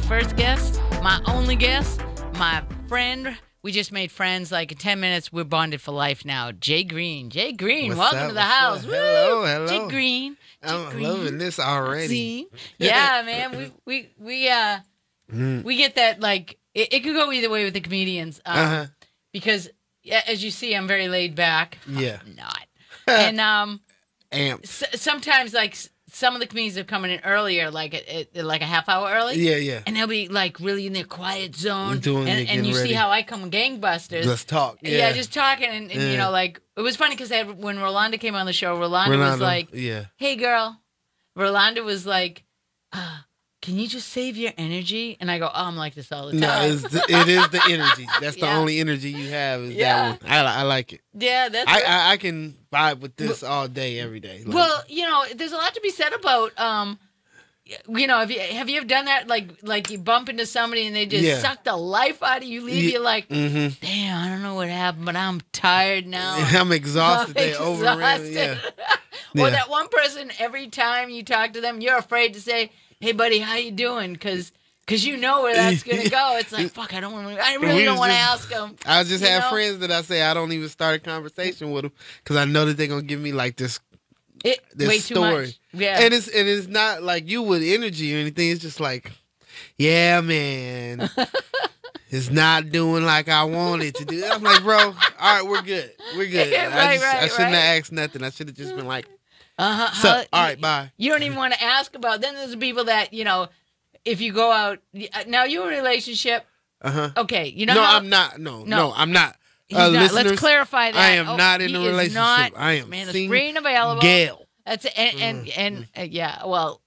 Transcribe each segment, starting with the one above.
first guest, my only guest, my friend. We just made friends like in 10 minutes. We're bonded for life now. Jay Green. Jay Green, What's welcome up? to the What's house. up? Hello, hello. Jay Green. I'm loving this already. See? Yeah, man. We get that, like, it could go either way with the comedians. Because, as you see, I'm very laid back. Yeah. I'm not. And Amped. sometimes, like, some of the comedians are coming in earlier, like a half hour early. Yeah, yeah. And they'll be like really in their quiet zone. And you ready. see how I come gangbusters. Let's talk. Yeah, just talking. And you know, like, it was funny because when Rolanda came on the show, Rolanda was like, hey, girl. Rolanda was like, can you just save your energy? And I go, I'm like this all the time. No, it is the energy. That's the only energy you have is that one. I like it. Yeah, that's I can vibe with this all day, every day. Like, well, you know, there's a lot to be said about, you know, have you ever done that? Like you bump into somebody and they just suck the life out of you, leave you like, damn, I don't know what happened, but I'm tired now. I'm exhausted. They overran. Yeah. Or that one person, every time you talk to them, you're afraid to say, hey, buddy, how you doing? Because you know where that's going to go. It's like, fuck, I really don't want to ask them. I just have friends that I say I don't even start a conversation with them because I know that they're going to give me like this way story. Too much. Yeah. And it's not like you with energy or anything. It's just like, yeah, man. It's not doing like I wanted to do. I'm like, bro, all right, we're good. We're good. I shouldn't have asked nothing. I should have just been like, so, all right, bye. You don't even want to ask about. Then there's the people that, you know, if you go out. Now, you're in a relationship. Okay. You know no, I'm not. No, I'm not. Let's clarify that. I am not in a relationship. I am free and available. Gail. That's it. And yeah, well,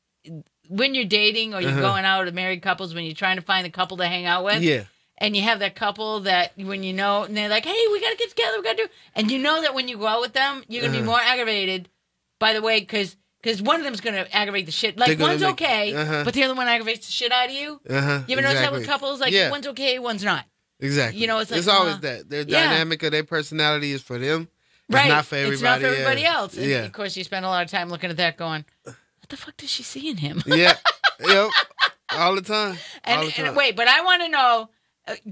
when you're dating or you're going out with married couples, when you're trying to find a couple to hang out with. Yeah. And you have that couple that when you know, and they're like, hey, we got to get together. We got to do. And you know that when you go out with them, you're going to be more aggravated, by the way, because one of them's going to aggravate the shit. Like, one's okay, but the other one aggravates the shit out of you. You ever notice that with couples? Like, one's okay, one's not. Exactly. You know, it's like, it's always that. Their dynamic of their personality is for them. It's not for everybody. It's not for everybody else. And yeah. of course, you spend a lot of time looking at that going, what the fuck does she see in him? Yeah. Yep. All the time. And wait, but I want to know,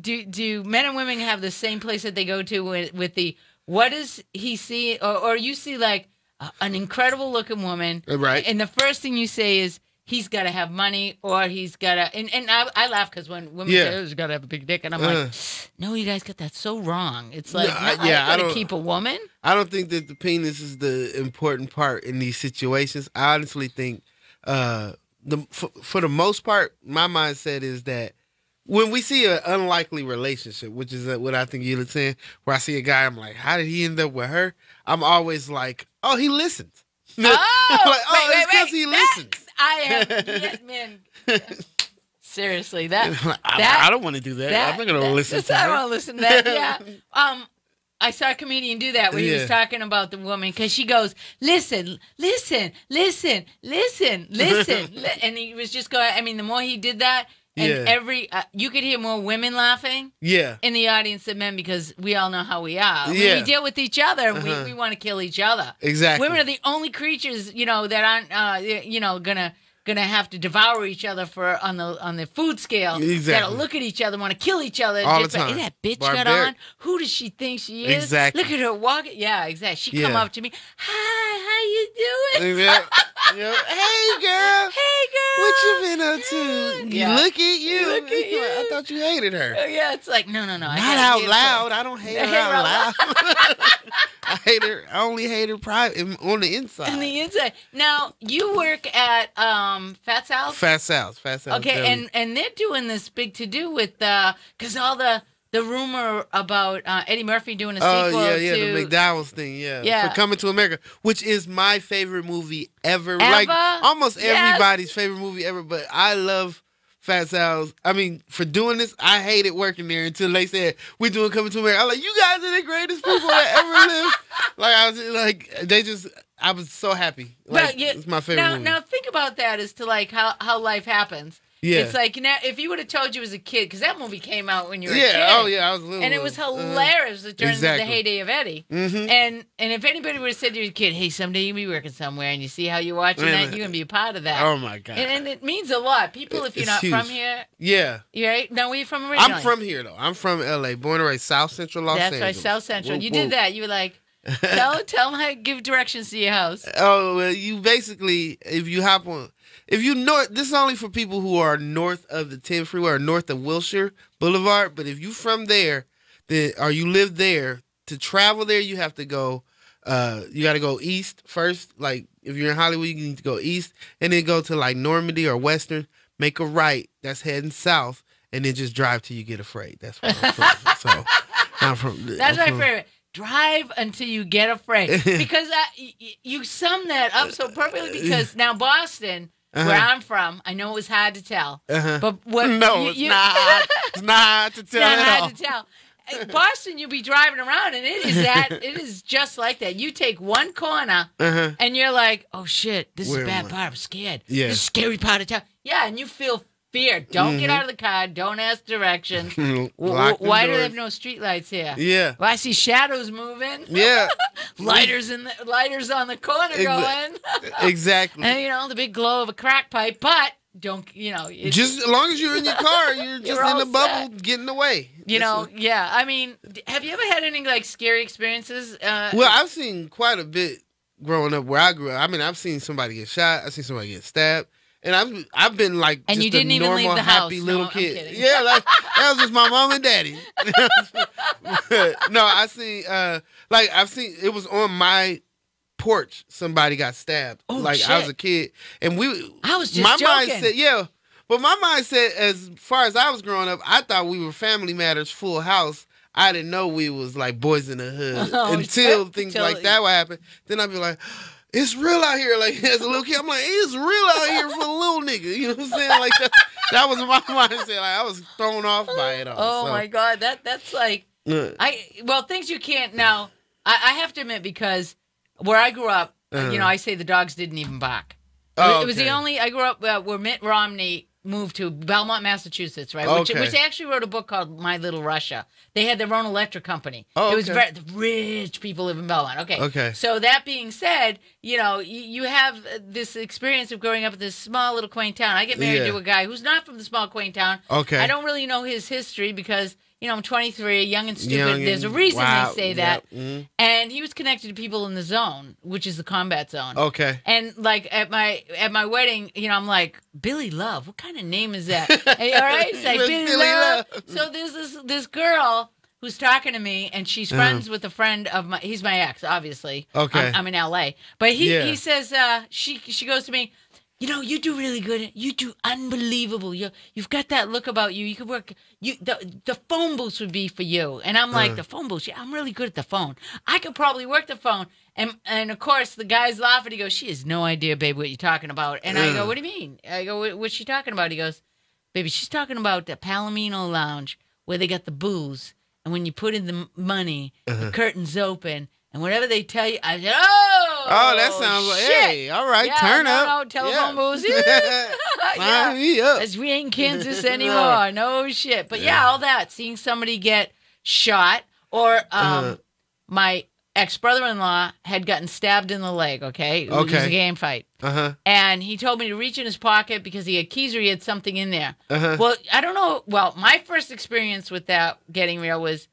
do men and women have the same place that they go to with the, what does he see, or you see like an incredible looking woman, right? And the first thing you say is, he's got to have money, or he's got to, and I laugh because when women say, oh, he's got to have a big dick, and I'm like, no, you guys got that so wrong. It's like, I got to keep a woman. I don't think that the penis is the important part in these situations. I honestly think, for the most part, my mindset is that when we see an unlikely relationship, which is what I think you're saying, where I see a guy, I'm like, how did he end up with her? I'm always like, oh, he listens. Oh, like, it's because he listens. Man. Seriously, I don't want to do that. I'm not going to listen to I her. don't want to listen to that. Yeah. I saw a comedian do that where he was talking about the woman because she goes, listen, and he was just going. I mean, the more he did that. And you could hear more women laughing in the audience than men because we all know how we are. When we deal with each other, we want to kill each other. Exactly. Women are the only creatures, you know, that aren't, gonna have to devour each other on the food scale. Exactly. That'll look at each other, want to kill each other. All the time. Is that bitch got on? Who does she think she is? Exactly. Look at her walking. Yeah, exactly. She come up to me. Hi, how you doing? Yep. Hey, girl. Hey, girl. What you been up to? Yeah. Look at you. Look at you. I thought you hated her. Yeah, it's like, no. Not out loud. I don't hate her out loud. I hate her. I only hate her on the inside. On the inside. Now, you work at Fat Sal's? Fat Sal's. Okay, and they're doing this big to-do with, because all the rumor about Eddie Murphy doing a sequel to the McDowell's thing, for Coming to America, which is my favorite movie ever. Like almost everybody's favorite movie ever, but I love Fat Sal's. I mean, for doing this, I hated working there until they said, we're doing Coming to America. I'm like, you guys are the greatest people that ever lived. Like, I was like, I was so happy. Like, it's my favorite movie. Now think about that as to like how life happens. Yeah. It's like, now, if you would have told you as a kid, because that movie came out when you were a kid. Oh, yeah, I was little. And it was hilarious during the heyday of Eddie. Mm-hmm. And if anybody would have said to your kid, hey, someday you'll be working somewhere, and you see how you're watching that, you're going to be a part of that. Oh, my God. And it means a lot. People, if you're not huge. from here. Yeah. Right? No, where you from originally? I'm from here, though. I'm from L.A., born and raised South Central Los Angeles. That's right, South Central. Whoop, You whoop. did that. You were like, tell them how to give directions to your house. Oh, well, you basically, if you hop on, if you north, this is only for people who are north of the 10 freeway or north of Wilshire Boulevard. But if you from there, or you live there, to travel there, you have to go, you got to go east first. Like, if you're in Hollywood, you need to go east and then go to like Normandy or Western, make a right. That's heading south, and then just drive till you get afraid. That's where I'm from. So, That's my favorite. Drive until you get afraid. Because you sum that up so perfectly, because now Boston, where I'm from, I know it was hard to tell. But what? No, it's not. It's not hard to tell. It's not hard to tell. Boston, you'll be driving around, and it is just like that. You take one corner, and you're like, oh, shit, this is a bad part. I'm scared. Yeah. This is a scary part of town. Yeah, and you feel fear. Don't get out of the car. Don't ask directions. Why do they have no streetlights here? Yeah. Well, I see shadows moving. Yeah. lighters on the corner going. Exactly. And, the big glow of a crack pipe, but don't, just as long as you're in your car, you're just in the bubble getting away. Yeah. I mean, have you ever had any, like, scary experiences? Well, I've seen quite a bit growing up where I grew up. I mean, I've seen somebody get shot. I've seen somebody get stabbed. And I've been like and just you didn't a even normal, leave the happy house. little No, kid. I'm kidding. Yeah, like that was just my mom and daddy. No, I seen I've seen it was on my porch. Somebody got stabbed. Oh, like shit. I was a kid, and I was just my joking. mindset, but my mindset as far as I was growing up, I thought we were Family Matters, Full House. I didn't know we was like Boys in the Hood until things like that would happen. Then I'd be like, it's real out here. Like, as a little kid, I'm like, it's real out here for a little nigga. You know what I'm saying? Like, that was my mindset. Like, I was thrown off by it all. Oh, my God. That's like, things you can't now. I have to admit, because where I grew up, I say the dogs didn't even bark. It was the only, I grew up where Mitt Romney moved to Belmont, Massachusetts, right? Which they actually wrote a book called My Little Russia. They had their own electric company. It was the rich people live in Belmont. Okay. So that being said, you have this experience of growing up in this small little quaint town. I get married to a guy who's not from the small quaint town. Okay. I don't really know his history because I'm 23, young and stupid. There's a reason they say that. Mm-hmm. And he was connected to people in the zone, which is the combat zone. Okay. And like at my wedding, I'm like, Billy Love, what kind of name is that? Hey, all right, it's like Billy Love. So there's this girl who's talking to me, and she's friends with a friend of my. He's my ex, obviously. Okay. I'm in L.A. But he says she goes to me, you do really good. You do unbelievable. You've got that look about you. You could work. The phone booth would be for you. And I'm like, the phone booth? Yeah, I'm really good at the phone. I could probably work the phone. And of course, the guy's laughing. He goes, she has no idea, babe, what you're talking about. And I go, what do you mean? I go, what's she talking about? He goes, baby, she's talking about the Palomino Lounge where they got the booze. And when you put in the money, the curtain's open. And whatever they tell you, I said, oh, that sounds like, shit. hey, all right, Yeah, turn up. No, telephone booths. Sign me up. As we ain't Kansas anymore. No shit. But all that, seeing somebody get shot, or my ex-brother-in-law had gotten stabbed in the leg, okay? It was a game fight. And he told me to reach in his pocket because he had keys or he had something in there. Well, I don't know. Well, my first experience with that getting real was,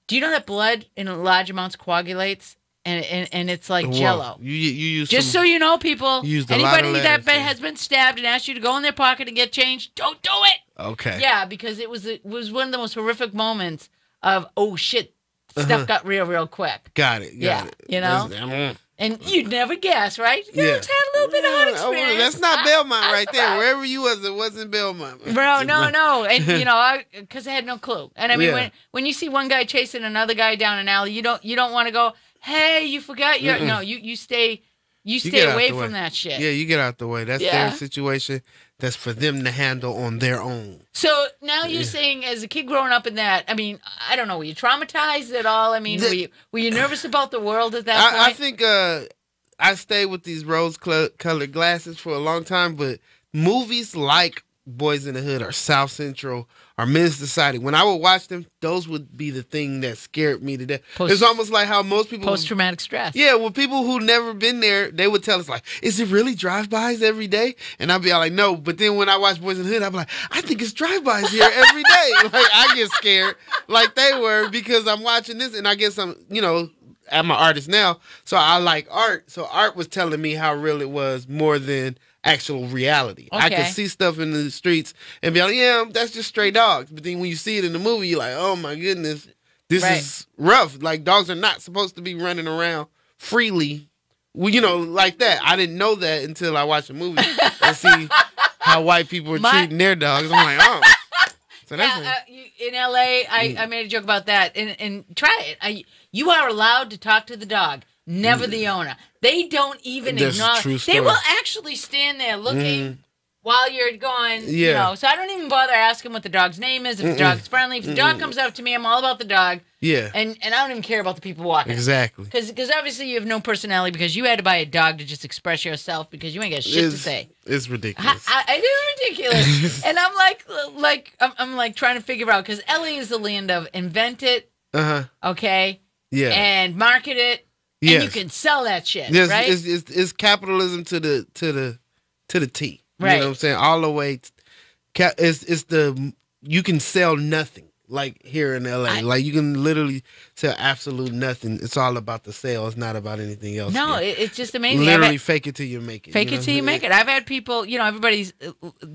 do you know that blood in large amounts coagulates? And it's like Jello. You use just so you know, people. Anybody that has been stabbed and asked you to go in their pocket and get change, don't do it. Okay. Yeah, because it was one of the most horrific moments of, oh shit, stuff got real quick. Got it. And you'd never guess, right? You just had a little bit of hard experience. That's not Belmont right there. Wherever you was, it wasn't Belmont. Bro, no. And, because I had no clue. And I mean, when you see one guy chasing another guy down an alley, you don't want to go, hey, you forgot your... No, you stay away from that shit. Yeah, you get out the way. That's their situation. That's for them to handle on their own. So now you're saying, as a kid growing up in that, I mean, I don't know, were you traumatized at all? I mean, were you nervous about the world at that point? I think I stayed with these rose-colored glasses for a long time, but movies like Boys in the Hood or South Central or Men's Society, when I would watch them, those would be the thing that scared me to death. It's almost like how most people... Post-traumatic stress. Yeah, well, people who never been there, they would tell us, like, is it really drive-bys every day? And I'd be like, no. But then when I watch Boys in the Hood, I'd be like, I think it's drive-bys here every day. Like, I get scared like they were because I'm watching this, and I guess I'm, I'm an artist now, so I like art. So art was telling me how real it was more than actual reality. Okay. I could see stuff in the streets and be like, yeah, that's just stray dogs. But then when you see it in the movie, you're like, oh my goodness, this is rough. Like, dogs are not supposed to be running around freely, like that. I didn't know that until I watched the movie and see how white people were treating their dogs. I'm like, oh. So that's in LA, I made a joke about that. And try it. You are allowed to talk to the dog, never the owner. They don't even acknowledge. They will actually stand there looking while you're going, So I don't even bother asking what the dog's name is, if the dog's friendly. If the dog comes up to me, I'm all about the dog. Yeah. And I don't even care about the people walking. Exactly. Because obviously you have no personality because you had to buy a dog to just express yourself because you ain't got shit to say. It's ridiculous. It is ridiculous. And I'm like trying to figure out, because LA is the land of invent it, okay? Yeah. And market it. And you can sell that shit, right? It's capitalism to the T. Right. You know what I'm saying? All the way. You can sell nothing like here in LA. Like, you can literally sell absolute nothing. It's all about the sale. It's not about anything else. No, it's just amazing. Literally fake it till you make it. Fake it till you make it. I've had people, everybody's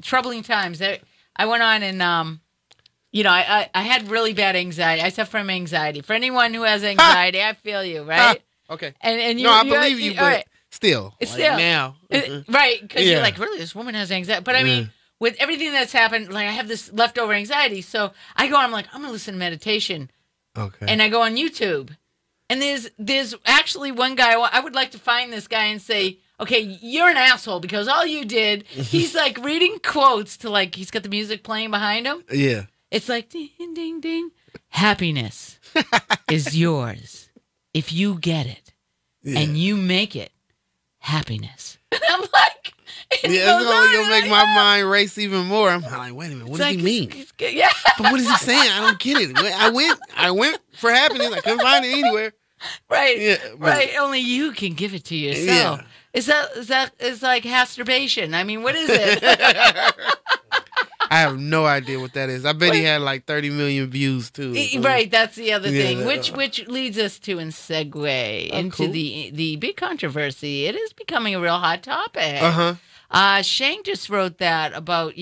troubling times. I went on and I had really bad anxiety. I suffer from anxiety. For anyone who has anxiety, I feel you, right? Okay. And I believe you, but right. Still. It's still. Now. Right, because you're like, really, this woman has anxiety. But I mean, with everything that's happened, like, I have this leftover anxiety. So I go, I'm like, I'm going to listen to meditation. Okay. And I go on YouTube. And there's actually one guy, I would like to find this guy and say, okay, you're an asshole because all you did, he's like reading quotes to, like, he's got the music playing behind him. Yeah. It's like, ding, ding, ding. Happiness is yours if you get it and you make it happiness. And I'm like, it's only going to make my mind race even more. I'm like, wait a minute, what does he mean? Yeah. But what is he saying? I don't get it. I went for happiness. I couldn't find it anywhere. Right. Yeah, right. Only you can give it to yourself. Yeah. Is like masturbation. I mean, what is it? I have no idea what that is. I bet he had like 30 million views too. Right, that's the other thing, which leads us to segue into the big controversy. It is becoming a real hot topic. Shank just wrote that about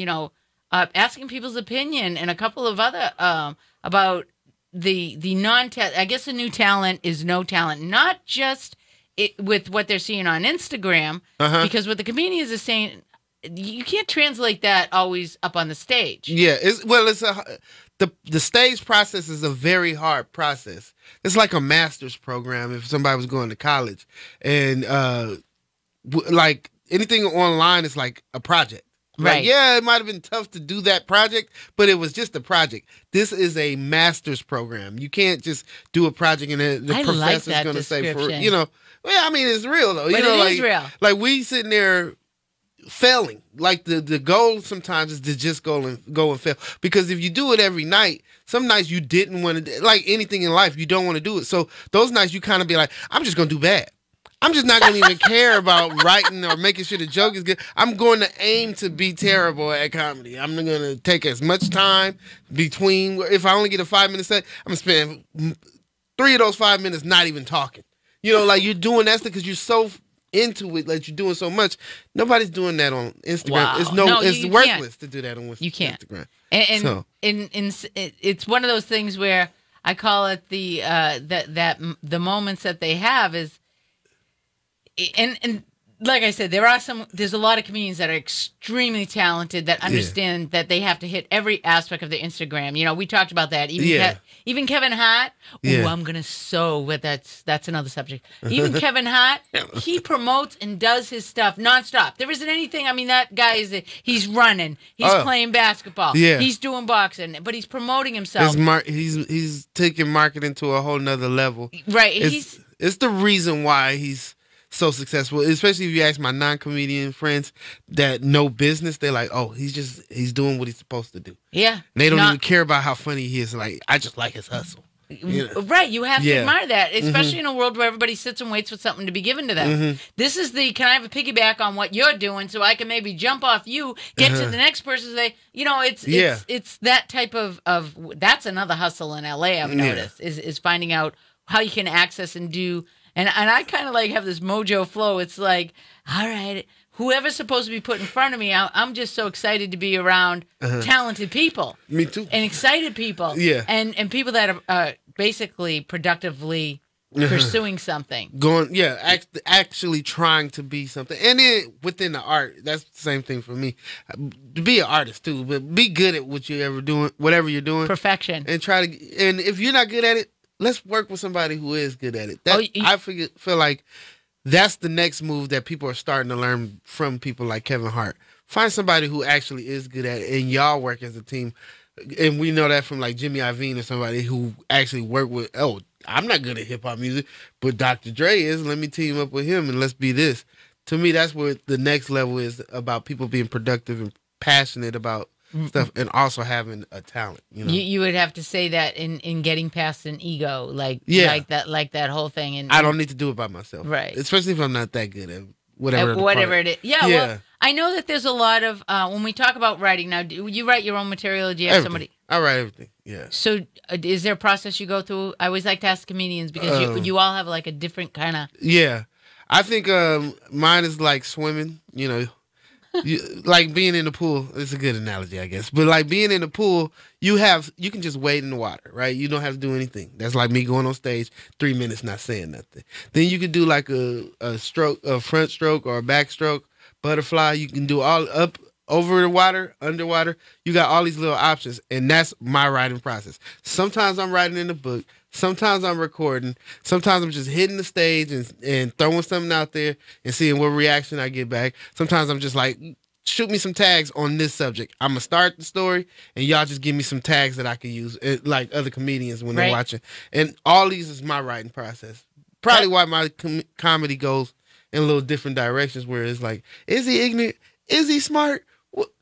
asking people's opinion, and a couple of other about the I guess the new talent is no talent, not just with what they're seeing on Instagram, because what the comedians are saying. You can't translate that always up on the stage. Yeah, the stage process is a very hard process. It's like a master's program if somebody was going to college, and like anything online is like a project. Right. Like, yeah, it might have been tough to do that project, but it was just a project. This is a master's program. You can't just do a project and the professor's going to say, well, I mean, it's real though. But it is real. Like, we sitting there failing. Like, the goal sometimes is to just go and fail. Because if you do it every night, some nights you didn't want to, like anything in life, you don't want to do it. So those nights you kind of be like, I'm just going to do bad. I'm just not going to even care about writing or making sure the joke is good. I'm going to aim to be terrible at comedy. I'm going to take as much time between, if I only get a 5-minute set, I'm going to spend 3 of those 5 minutes not even talking. Like, you're doing that because you're so into it, like, you're doing so much. Nobody's doing that on Instagram. Wow. It's worthless to do that on Instagram. You can't. And it's one of those things where I call it the moments that they have is, and like I said, there's a lot of comedians that are extremely talented that understand that they have to hit every aspect of their Instagram. We talked about that. Even Kevin Hart. Yeah. I'm gonna but that's another subject. Even Kevin Hart, he promotes and does his stuff nonstop. There isn't anything. I mean, that guy he's running. He's playing basketball. Yeah. He's doing boxing, but he's promoting himself. He's taking marketing to a whole nother level. Right. It's the reason why he's so successful. Especially if you ask my non-comedian friends that know business, they're like, "Oh, he's doing what he's supposed to do." Yeah. And they don't even care about how funny he is. Like, I just like his hustle. You know? Right, you have to admire that, especially in a world where everybody sits and waits for something to be given to them. This is can I have a piggyback on what you're doing so I can maybe jump off you, get to the next person, say, it's that type of that's another hustle in LA I've noticed, is finding out how you can access and do, and I kind of like have this mojo flow. It's like, all right, whoever's supposed to be put in front of me, I'm just so excited to be around talented people. Me too. And excited people. Yeah. And people that are basically productively pursuing something. Actually trying to be something. And then within the art, that's the same thing for me. To be an artist too, but be good at what you're ever doing, whatever you're doing. Perfection. And and if you're not good at it, let's work with somebody who is good at it. I feel like that's the next move that people are starting to learn from people like Kevin Hart. Find somebody who actually is good at it, and y'all work as a team. And we know that from like Jimmy Iovine or somebody who actually worked with, I'm not good at hip-hop music, but Dr. Dre is. Let me team up with him, and let's be this. To me, that's where the next level is, about people being productive and passionate about stuff, and also having a talent. You would have to say that in getting past an ego, like that whole thing. And I don't need to do it by myself, right? Especially if I'm not that good at whatever it is. Yeah. Well, I know that there's a lot of when we talk about writing. Now, do you write your own material? Or do you have somebody? I write everything. Yeah. So, is there a process you go through? I always like to ask comedians because you all have like a different kind of. Yeah, I think mine is like swimming. Like being in the pool. It's a good analogy, I guess. But like being in the pool, you can just wade in the water, right? You don't have to do anything. That's like me going on stage 3 minutes not saying nothing. Then you could do like a stroke, a front stroke or a back stroke, butterfly. You can do all up, over the water, underwater. You got all these little options, and that's my writing process. Sometimes I'm writing in the book. Sometimes I'm recording. Sometimes I'm just hitting the stage and throwing something out there and seeing what reaction I get back. Sometimes I'm just like, shoot me some tags on this subject. I'm going to start the story, and y'all just give me some tags that I can use, like other comedians when they're watching. And all these is my writing process. Probably why my comedy goes in a little different directions, where it's like, is he ignorant? Is he smart?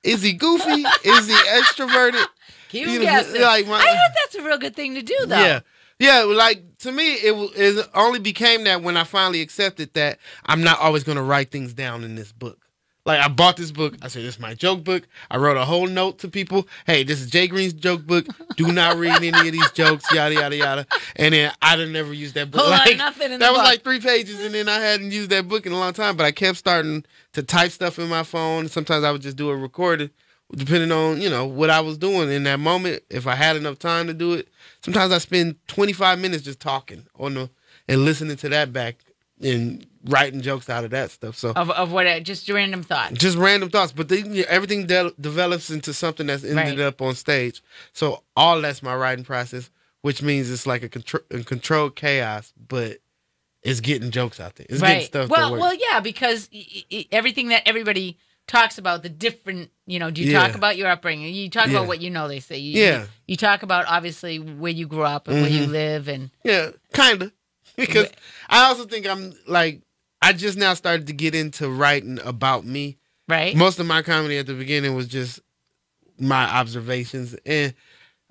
Is he goofy? Is he extroverted? Keep guessing. I heard that's a real good thing to do, though. Yeah. Yeah, like, to me, it only became that when I finally accepted that I'm not always going to write things down in this book. Like, I bought this book. I said, this is my joke book. I wrote a whole note to people. Hey, this is Jay Green's joke book. Do not read any of these jokes, yada, yada, yada. And then I didn't never use that book. Nothing in that was book. like 3 pages, and then I hadn't used that book in a long time. But I kept starting to type stuff in my phone. Sometimes I would just do a recording, depending on, what I was doing in that moment. If I had enough time to do it. Sometimes I spend 25 minutes just talking and listening to that back and writing jokes out of that stuff. So of what? Just random thoughts. Just random thoughts, but everything develops into something that's ended up on stage. So all that's my writing process, which means it's like a controlled chaos, but it's getting jokes out there. It's getting stuff. Well, yeah, because everything that everybody talks about, the different, do you talk about your upbringing? You talk about what they say. You talk about, obviously, where you grew up and where you live. And yeah, kind of. Because I also think I just now started to get into writing about me. Right. Most of my comedy at the beginning was just my observations. And,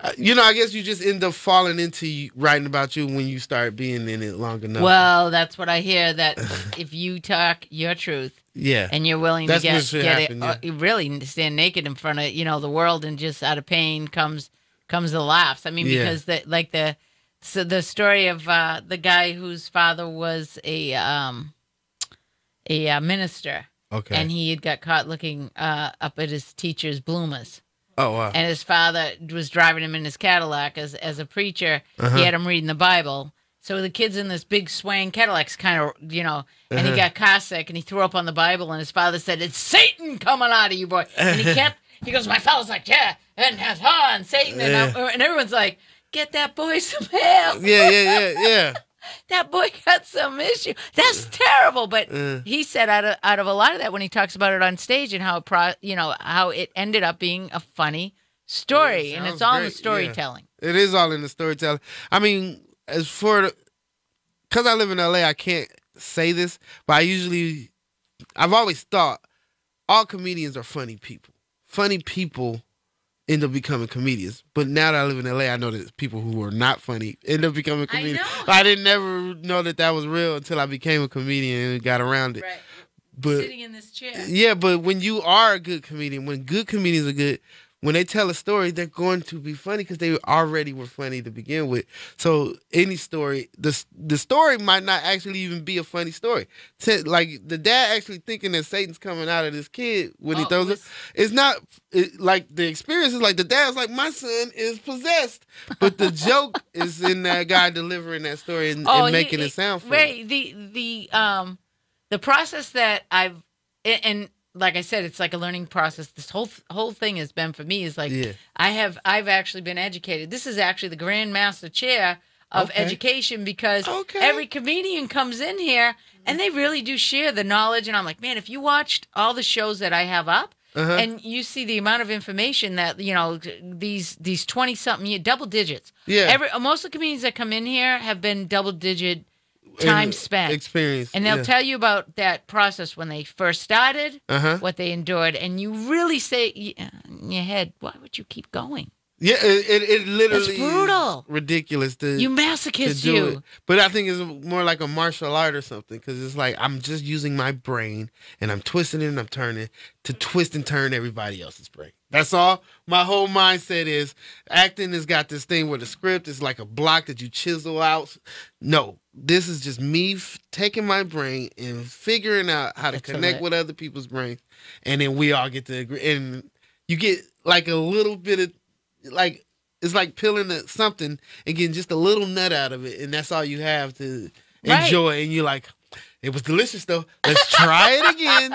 I guess you just end up falling into writing about you when you start being in it long enough. Well, that's what I hear, that if you talk your truth. Yeah, and you're willing to get it, really stand naked in front of the world, and just out of pain comes the laughs. I mean, because the story of the guy whose father was a minister, and he had got caught looking up at his teacher's bloomers. Oh wow! And his father was driving him in his Cadillac as a preacher. He had him reading the Bible. So the kid's in this big swaying Cadillac's kind of, and he got car sick, and he threw up on the Bible, and his father said, "It's Satan coming out of you, boy." And he goes, my father's like, "Yeah, and Satan." And everyone's like, "Get that boy some help." Yeah. That boy got some issue. That's terrible. But he said out of a lot of that, when he talks about it on stage, and how how it ended up being a funny story, and it's all in the storytelling. Yeah. It is all in the storytelling. I mean, because I live in LA, I can't say this, but I've always thought all comedians are funny people. Funny people end up becoming comedians. But now that I live in LA, I know that people who are not funny end up becoming comedians. I didn't never know that was real until I became a comedian and got around it. Right. But, sitting in this chair. Yeah, but when you are a good comedian, when good comedians are good, when they tell a story, they're going to be funny because they already were funny to begin with. So any story, the story might not actually even be a funny story. Like the dad actually thinking that Satan's coming out of this kid when he throws it. It's not like the experience is like the dad's like, my son is possessed. But the joke is in that guy delivering that story and making it sound funny. Right. The process that and like I said, it's like a learning process. This whole thing has been for me is like I've actually been educated. This is actually the Grand Master Chair of education because every comedian comes in here and they really do share the knowledge. And I'm like, man, if you watched all the shows that I have up and you see the amount of information that these 20-something double digits. Yeah. Most of the comedians that come in here have been double-digit time spent experience, and they'll tell you about that process when they first started, what they endured, and you really say in your head, why would you keep going? Yeah, it literally it's brutal, ridiculous. You masochist, you. But I think it's more like a martial art or something because it's like I'm just using my brain and I'm twisting it and I'm turning to twist and turn everybody else's brain. That's all. My whole mindset is acting has got this thing where the script is like a block that you chisel out. No, this is just me taking my brain and figuring out how to connect with other people's brains, and then we all get to agree. And you get like a little bit of like it's like peeling something and getting just a little nut out of it, and that's all you have to enjoy. And you're like, it was delicious though. Let's try it again.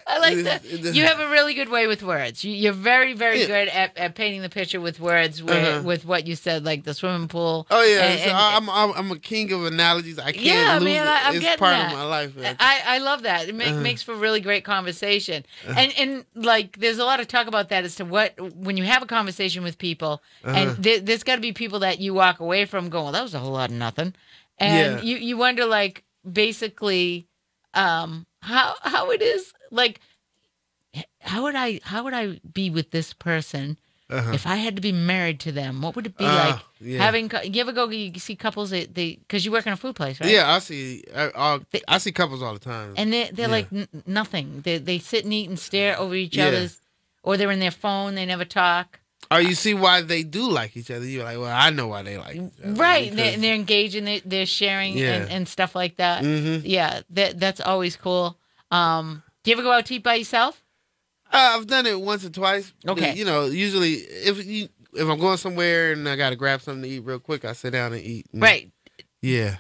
I like that. You have a really good way with words. You're very, very good at painting the picture with words, with what you said, like the swimming pool. Oh yeah, I'm a king of analogies. I can't lose it. It's part of my life. Man. I love that. It makes for really great conversation. And like, there's a lot of talk about that as to when you have a conversation with people, and there's got to be people that you walk away from going, well, that was a whole lot of nothing, and you wonder, like, basically. How it is, like, how would I be with this person if I had to be married to them? What would it be like having? You ever go? You see couples because you work in a food place, right? Yeah, I see couples all the time, and they're like nothing. They sit and eat and stare over each other's, or they're in their phone. They never talk. Or you see why they do like each other. You're like, well, I know why they like each other. Right, and they're engaged and they're sharing and stuff like that. Yeah, that's always cool. Do you ever go out to eat by yourself? I've done it once or twice. Okay. Usually if I'm going somewhere and I got to grab something to eat real quick, I sit down and eat. Right. Yeah.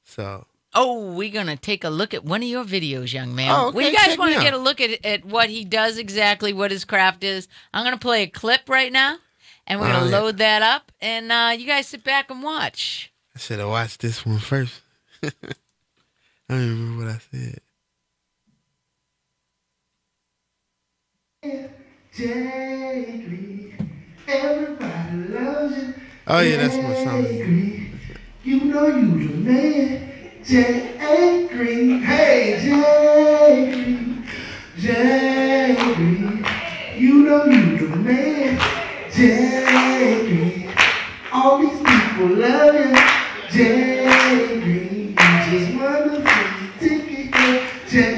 So. Oh, we're going to take a look at one of your videos, young man. Oh, okay. Well, you guys want to get a look at what he does exactly, what his craft is. I'm going to play a clip right now, and we're going to load that up, and you guys sit back and watch. I should have watched this one first. I don't even remember what I said. Everybody loves you. Oh, yeah, that's my song. You know you the man. Jay Green, hey Jay Green, Jay Green, you know you the man, Jay Green, all these people love you, Jay Green, you just wonderful, ticket, Jay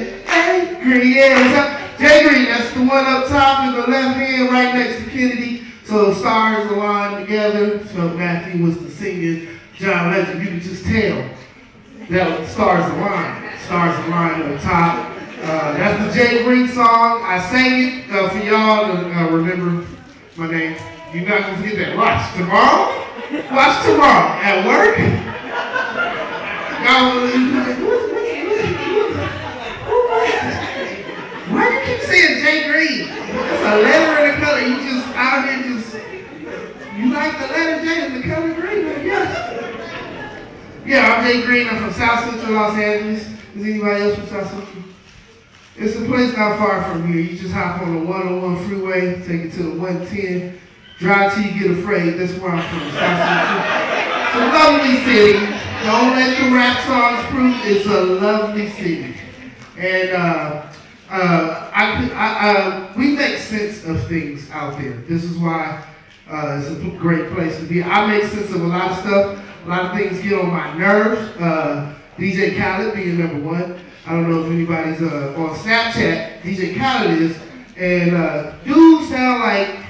Green, yeah, Jay Green, that's the one up top in the left hand right next to Kennedy, so the stars aligned together, so Matthew was the singing John Legend, you can just tell. That stars align on the top. That's the Jay Green song. I sang it for y'all to remember my name. You're not gonna forget that. Watch tomorrow at work. Why do you keep saying Jay Green? It's a letter and a color. You just out here you like the letter J and the color green? Yes. Yeah, I'm Jay Green. I'm from South Central Los Angeles. Is anybody else from South Central? It's a place not far from here. You just hop on the 101 freeway, take it to the 110, drive till you get afraid. That's where I'm from, South Central. It's a lovely city. Don't let the rap songs prove it's a lovely city. And we make sense of things out there. This is why it's a great place to be. I make sense of a lot of stuff. A lot of things get on my nerves. DJ Khaled being number one. I don't know if anybody's on Snapchat. DJ Khaled is. And dude sound like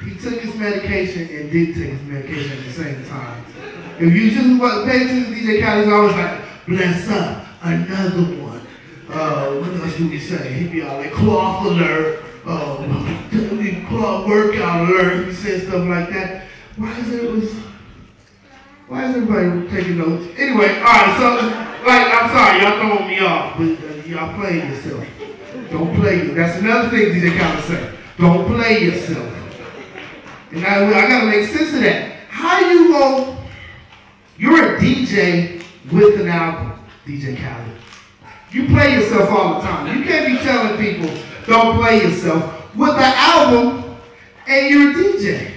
he took his medication and didn't take his medication at the same time. If you just pay attention to DJ Khaled's always like, bless up, another one. What else do we say? He'd be all like, cloth alert, cloth workout alert. He said stuff like that. Why is everybody taking notes? Anyway, all right, so, like, I'm sorry, y'all throwing me off, but y'all playing yourself. Don't play. That's another thing DJ Khaled say. Don't play yourself. And I gotta make sense of that. How you go? You're a DJ with an album, DJ Khaled. You play yourself all the time. You can't be telling people don't play yourself with an album and you're a DJ.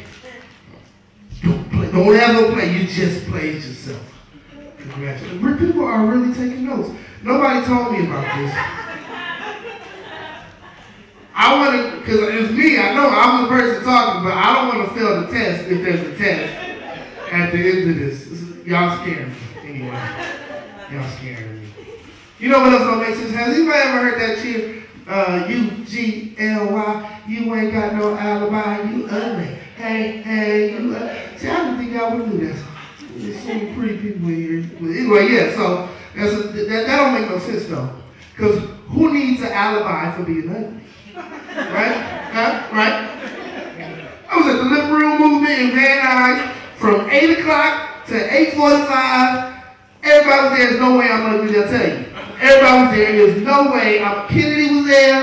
Don't ever play. You just played yourself. Congratulations. People are really taking notes. Nobody told me about this. I want to, because it's me, I know I'm the person talking, but I don't want to fail the test if there's a test at the end of this. Y'all scaring me. Anyway, y'all scaring me. You know what else don't make sense? Has anybody ever heard that cheer? U-G-L-Y, you ain't got no alibi, you ugly. Hey, you ugly. See, I didn't think y'all would do that. There's so many pretty people in here. But anyway, yeah, so that don't make no sense, though. Because who needs an alibi for being ugly? Right? Huh? Right? I was at the Lip Room movement in Van Nuys from 8 o'clock to 8:45. Everybody was there. There's no way I'm ugly, they'll tell you. Everybody was there. There's no way. Kennedy was there.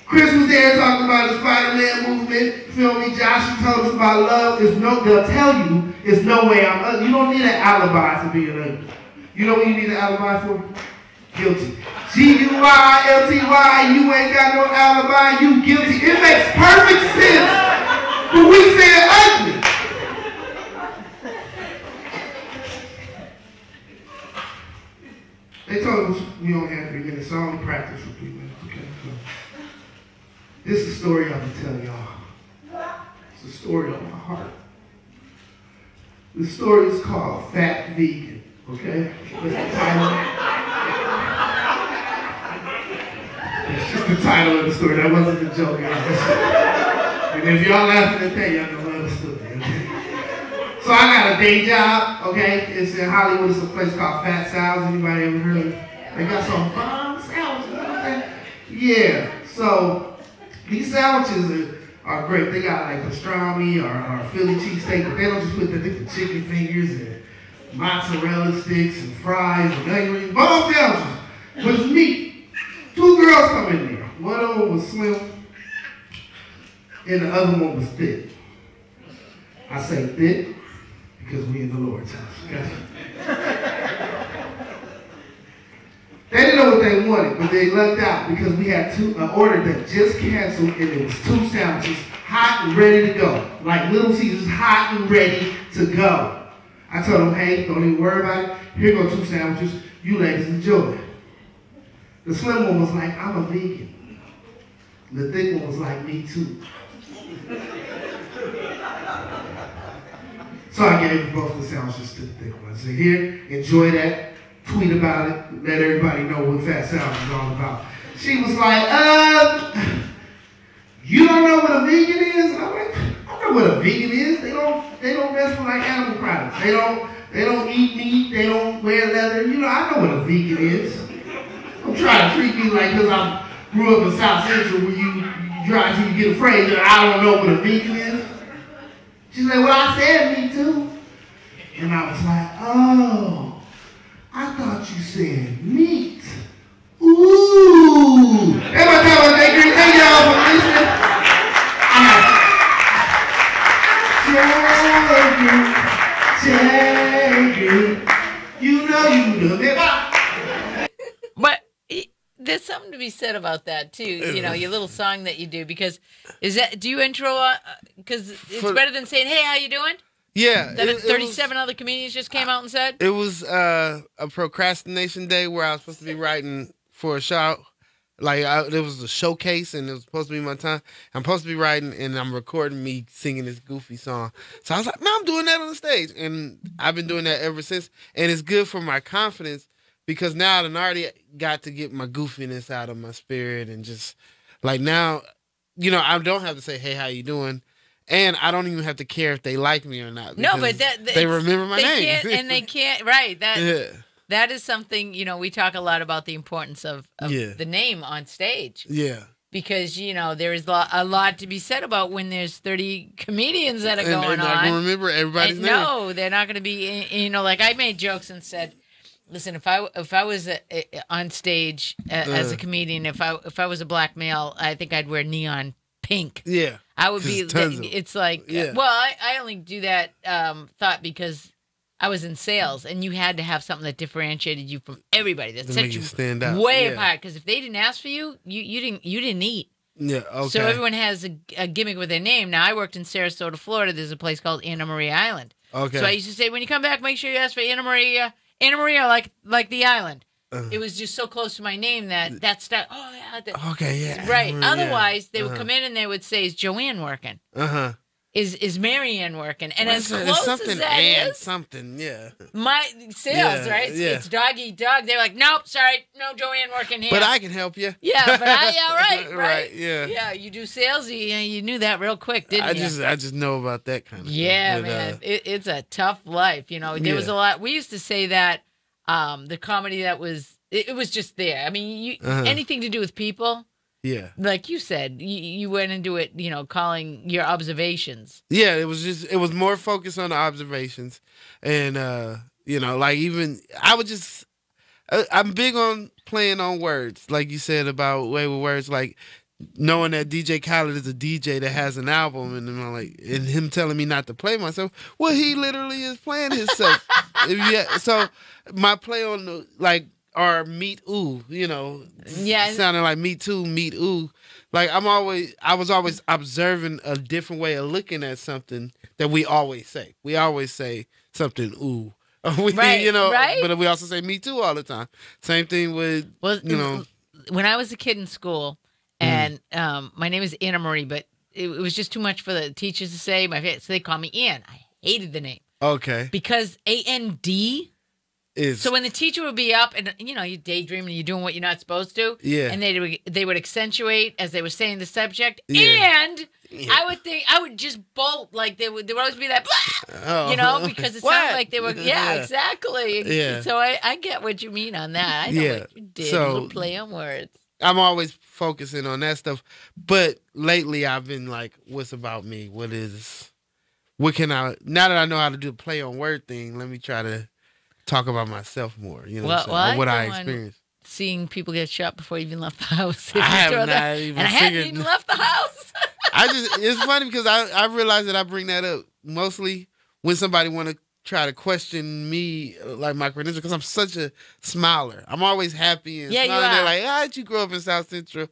Chris was there talking about the Spider-Man movement. Feel me? Josh told us about love. They'll tell you there's no way I'm ugly. You don't need an alibi for being ugly. You know what you need an alibi for? Guilty. G-U-I-L-T-Y, you ain't got no alibi, you guilty. It makes perfect sense, but we said ugly. They told us we only had 3 minutes, so I only practice for 3 minutes, okay? So, this is a story I'm gonna tell y'all. It's a story on my heart. The story is called Fat Vegan, okay? That's the title. It's just the title of the story. That wasn't the joke. And if y'all laughing at that, y'all know the story. Okay? So I got a day job, okay? It's in Hollywood. It's a place called Fat Sal's. Anybody ever heard of it? They got some bomb sandwiches. You know what I'm saying? Yeah. So these sandwiches are great. They got like pastrami or Philly cheesesteak, but they don't just put the chicken fingers and mozzarella sticks and fries and onions. Bomb sandwiches. But it's meat. 2 girls come in there. One of them was slim, and the other one was thick. I say thick because we in the Lord's house. Okay? They didn't know what they wanted, but they lucked out because we had an order that just canceled, and it was 2 sandwiches, hot and ready to go. Like Little Caesars, hot and ready to go. I told them, hey, don't even worry about it. Here go 2 sandwiches. You ladies enjoy. The slim one was like, I'm a vegan. The thick one was like, me too. So I gave both the sandwiches to the thick one. I said, here, enjoy that. Tweet about it. Let everybody know what Fat Sal's is all about. She was like, you don't know what a vegan is? And I'm like, I know what a vegan is. They don't mess with like animal products. They don't eat meat. They don't wear leather. You know, I know what a vegan is. Don't try to treat me like because I grew up in South Central where you drive till you get afraid that I don't know what a vegan is. She's like, well, I said me too. And I was like, oh, I thought you said meat. Ooh. Everybody talking about that green. Thank y'all for listening. You know you the But there's something to be said about that too. You know, your little song that you do, because do you intro? Because it's better than saying, "Hey, how you doing?" Yeah. That 37 other comedians just came out and said? It was a procrastination day where I was supposed to be writing for a show. Like, there was a showcase, and it was supposed to be my time. I'm supposed to be writing, and I'm recording me singing this goofy song. So I was like, man, I'm doing that on the stage. And I've been doing that ever since. And it's good for my confidence because now I already got to get my goofiness out of my spirit. And just, like, now, you know, I don't have to say, hey, how you doing? And I don't even have to care if they like me or not. No, but they remember my name. And they can't, right. Yeah. That is something, you know, we talk a lot about the importance of the name on stage. Yeah. Because, you know, there is a lot to be said about when there's 30 comedians that are going on. They're not going to remember everybody's name. No, they're not going to be, you know, like I made jokes and said, listen, if I was on stage as a comedian, if I was a black male, I think I'd wear neon pink. Yeah. I would be, it's like, well, I only do that thought because I was in sales, and you had to have something that differentiated you from everybody. That set you stand out way apart. Because if they didn't ask for you, you didn't eat. Yeah. Okay. So everyone has a gimmick with their name. Now I worked in Sarasota, Florida. There's a place called Annamarie Island. Okay. So I used to say, when you come back, make sure you ask for Annamarie. Annamarie, like the island. It was just so close to my name that stuck. Oh yeah. Okay. Yeah. Right. Otherwise, they would come in and they would say, "Is Joanne working?" Is Marianne working? And as close as that is, something, yeah. My sales, right? It's dog eat dog. They're like, nope, sorry, no Joanne working here. But I can help you. Yeah, but right. Right, yeah. Yeah, you do sales. You knew that real quick, didn't you? I just know about that kind of thing. Yeah, man. It's a tough life. You know, there was a lot. We used to say that the comedy that was, it was just there. I mean, anything to do with people. Yeah. Like you said, you went into it, you know, calling your observations. Yeah, it was more focused on the observations. And, you know, like even, I'm big on playing on words, like you said about way with words, like knowing that DJ Khaled is a DJ that has an album and and him telling me not to play myself. Well, he literally is playing himself. So my play on the, like, or meet ooh, you know, sounding like me too, meet ooh. Like I was always observing a different way of looking at something that we always say. We always say something ooh, you know, but we also say me too all the time. Same thing with, you know. When I was a kid in school, and my name is Annamarie, but it was just too much for the teachers to say. So they called me Ann. I hated the name. Okay. Because A-N-D. So when the teacher would be up and, you know, you're daydreaming and you're doing what you're not supposed to. Yeah. And they would accentuate as they were saying the subject. Yeah. And I would just bolt. Like there would always be that, you know, because it sounded like they were, exactly. Yeah. So I get what you mean on that. I know what you did. So, a little play on words. I'm always focusing on that stuff. But lately I've been like, what's about me? Now that I know how to do the play on word thing, let me try to talk about myself more, you know what I experienced. Seeing people get shot before you even left the house. I hadn't even left the house. It's funny because I realize that I bring that up mostly when somebody want to try to question me, like my credentials, because I'm such a smiler. I'm always happy and smiling. They're like, how did you grow up in South Central?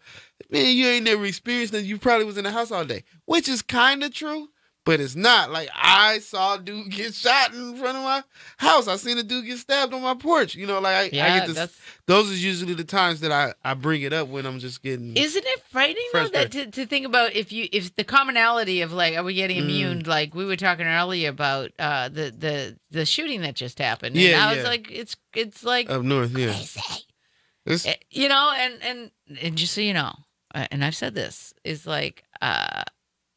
Man, you ain't never experienced that. You probably was in the house all day, which is kind of true. But it's not. Like, I saw a dude get shot in front of my house. I seen a dude get stabbed on my porch. You know, like, I get this. Those are usually the times that I bring it up when I'm just getting. Isn't it frightening, though, that to think about if the commonality of, like, are we getting immune? Like, we were talking earlier about the shooting that just happened. And I was like, it's like. Up north, crazy. You know, and just so you know, and I've said this, is like,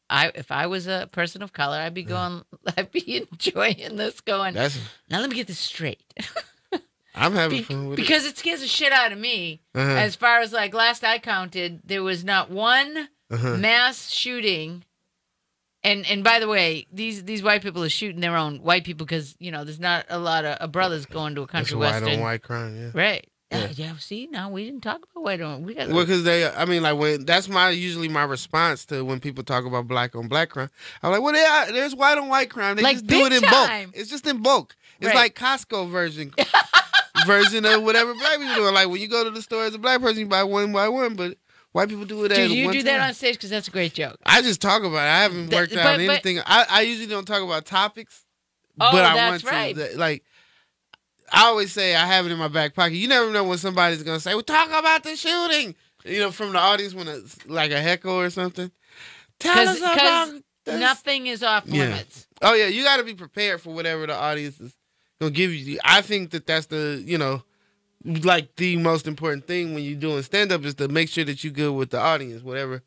if I was a person of color, I'd be enjoying this going, now let me get this straight. I'm having fun with because it scares the shit out of me. As far as, like, last I counted, there was not one mass shooting. And by the way, these white people are shooting their own white people because, you know, there's not a lot of brothers going to a country western. White on white crime, Right. See, now we didn't talk about white on. Well, because that's usually my response to when people talk about black on black crime. I'm like, well, there's white on white crime. They like just do it in bulk. It's just in bulk. It's like Costco version of whatever black people do. Like when you go to the store as a black person, you buy one by one, but white people do it at one time. Do you do that on stage? Because that's a great joke. I just talk about it. I haven't worked out anything. I usually don't talk about topics. Oh, but I that's want right. to. Like, I always say I have it in my back pocket. You never know when somebody's going to say, well, talk about the shooting. You know, from the audience when it's like a heckle or something. Tell us about this. Nothing is off limits. Oh, yeah. You got to be prepared for whatever the audience is going to give you. I think that's the, like the most important thing when you're doing stand-up is to make sure that you're good with the audience, whatever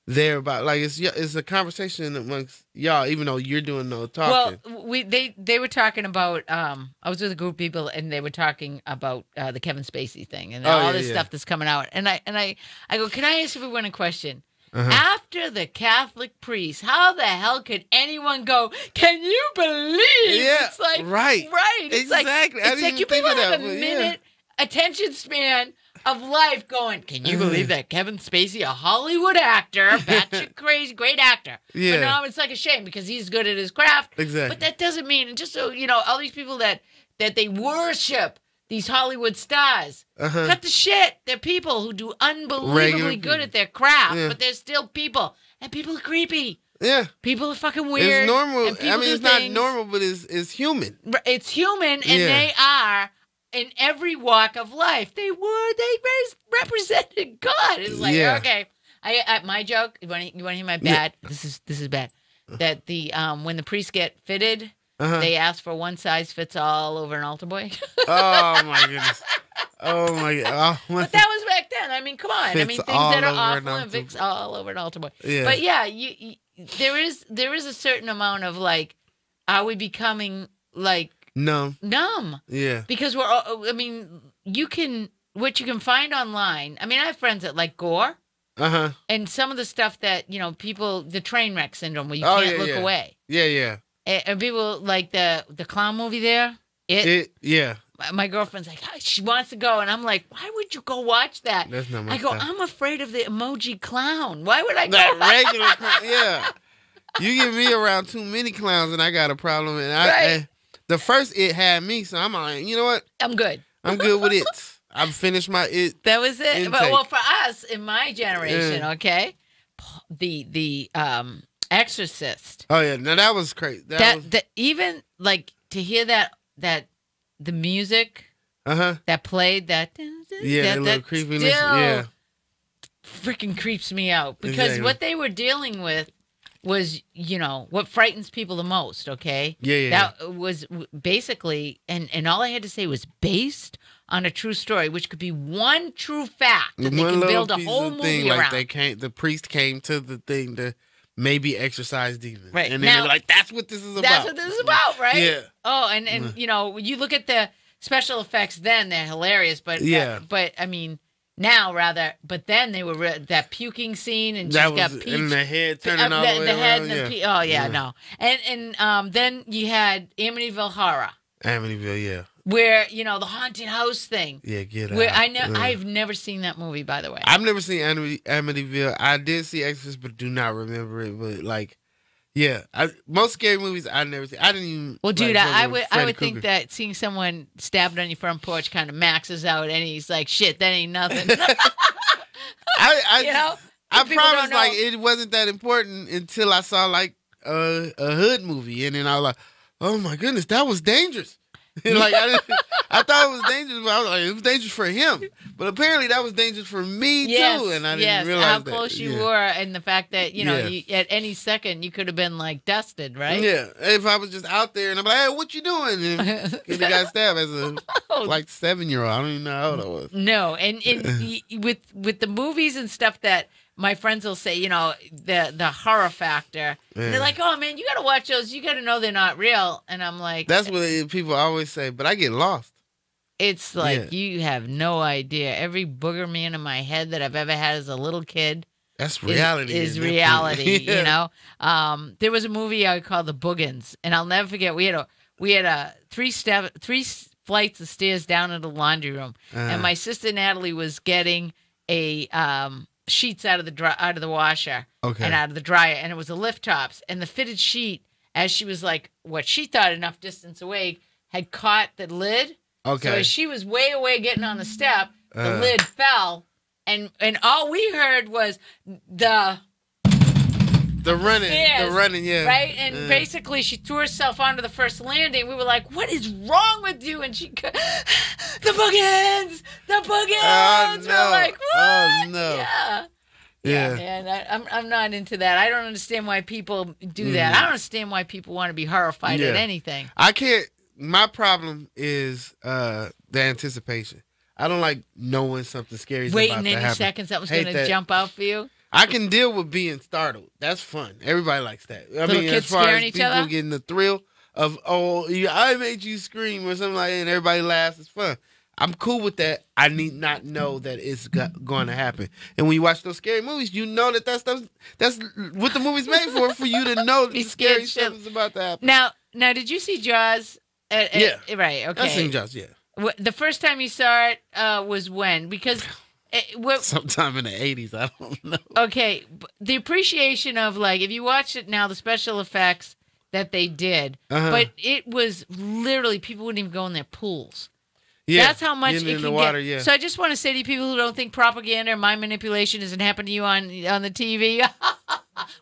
they're about. Like, it's a conversation amongst y'all, even though you're doing no talking. Well, they were talking about, I was with a group of people, and they were talking about the Kevin Spacey thing and all this stuff that's coming out. And I go, can I ask everyone a question? After the Catholic priest, how the hell could anyone go, can you believe? Yeah, it's like, right. It's exactly. Like, it's like you people have a minute attention span of life going, can you believe that Kevin Spacey, a Hollywood actor, batshit crazy, great actor. Yeah. But now it's like a shame because he's good at his craft. Exactly. But that doesn't mean, and just so, all these people that they worship these Hollywood stars. Cut the shit. They're people who do unbelievably good at their craft, but they're still people. And people are creepy. Yeah. People are fucking weird. It's normal. I mean, it's not normal, but it's human. It's human, and they are in every walk of life. They represented God. It's like, okay. My joke, you want to hear my bad? This is bad. That the when the priests get fitted, they ask for one size fits all over an altar boy. Oh my goodness. Oh my God. But that was back then. I mean, come on. I mean, things that are off limits all over an altar boy. Yeah. But yeah, there is a certain amount of like, are we becoming like numb? Yeah. Because what you can find online. I mean, I have friends that like gore. And some of the stuff that, people, the train wreck syndrome where you can't look away. Yeah. And people like the clown movie there. Yeah. My girlfriend's like, she wants to go. And I'm like, why would you go watch that? That's not my I go, stuff. I'm afraid of the emoji clown. Why would I go? That regular clown. Yeah. You get me around too many clowns and I got a problem. And the first It had me. So I'm like, you know what? I'm good. I'm good with it. I've finished my It. That was it. But, well, for us in my generation, okay, the Exorcist. Oh yeah, now that was crazy. Even like to hear that the music that played that little creepiness. Yeah, freaking creeps me out because what they were dealing with was what frightens people the most. Okay, that was basically and all I had to say was based on a true story, which could be one true fact that they can build a whole movie around. Like the priest came to the thing to maybe exorcise demons, right? And then they were like, "That's what this is about." That's what this is about, right? Yeah. Oh, and you look at the special effects. Then they're hilarious, but but I mean now rather. But then they were that puking scene, and she's got peach and the head turning all the way around. And no, and then you had Amityville Horror. Amityville, yeah. Where the haunted house thing. Yeah, get out. Where I've never seen that movie, by the way. I've never seen Amityville. I did see Exorcist, but do not remember it. But like, yeah, most scary movies I never seen. I didn't even. Well, dude, I would think that seeing someone stabbed on your front porch kind of maxes out, and he's like, "Shit, that ain't nothing." I promise, like, it wasn't that important until I saw like a hood movie, and then I was like, "Oh my goodness, that was dangerous." Like I thought it was dangerous, but I was like, it was dangerous for him. But apparently that was dangerous for me too, and I didn't realize how close you were, and the fact that you at any second you could have been like dusted, right? Yeah, if I was just out there and I'm like, "Hey, what you doing?" And he got stabbed as a 7-year-old. I don't even know how old I was. No, and with the movies and stuff that. My friends will say, the horror factor. Yeah. They're like, "Oh man, you got to watch those. You got to know they're not real." And I'm like, "That's what people always say," but I get lost. It's like you have no idea. Every booger man in my head that I've ever had as a little kid, that's reality. Is reality. There was a movie I called The Boogans, and I'll never forget. We had a 3 flights of stairs down into the laundry room, and my sister Natalie was getting a sheets out of the washer and out of the dryer, and it was a lift tops, and the fitted sheet, as she was like what she thought enough distance away, had caught the lid. So as she was way away getting on the step, the lid fell, and all we heard was the The running, yeah. Right? And basically she threw herself onto the first landing. We were like, what is wrong with you? And she the bookends! The bookends! Oh, no. We're like, what? Oh, no. Yeah, man, I'm not into that. I don't understand why people do that. I don't understand why people want to be horrified at anything. I can't. My problem is the anticipation. I don't like knowing something scary is about to happen. Waiting any second something's going to jump out for you. I can deal with being startled. That's fun. Everybody likes that. I Little mean, kids as far scaring as each people other? getting the thrill of, I made you scream or something like that, and everybody laughs. It's fun. I'm cool with that. I need not know that it's going to happen. And when you watch those scary movies, you know that stuff, that's what the movie's made for you to know the scary stuff is about to happen. Now, did you see Jaws? Yeah. Right, okay. I've seen Jaws, yeah. The first time you saw it was when? Because... sometime in the 80s, I don't know. Okay, the appreciation of, like, if you watch it now, the special effects that they did, but it was literally, people wouldn't even go in their pools. Yeah, that's how much it can the water, get. Yeah. So I just want to say to you people who don't think propaganda or mind manipulation doesn't happen to you on the TV,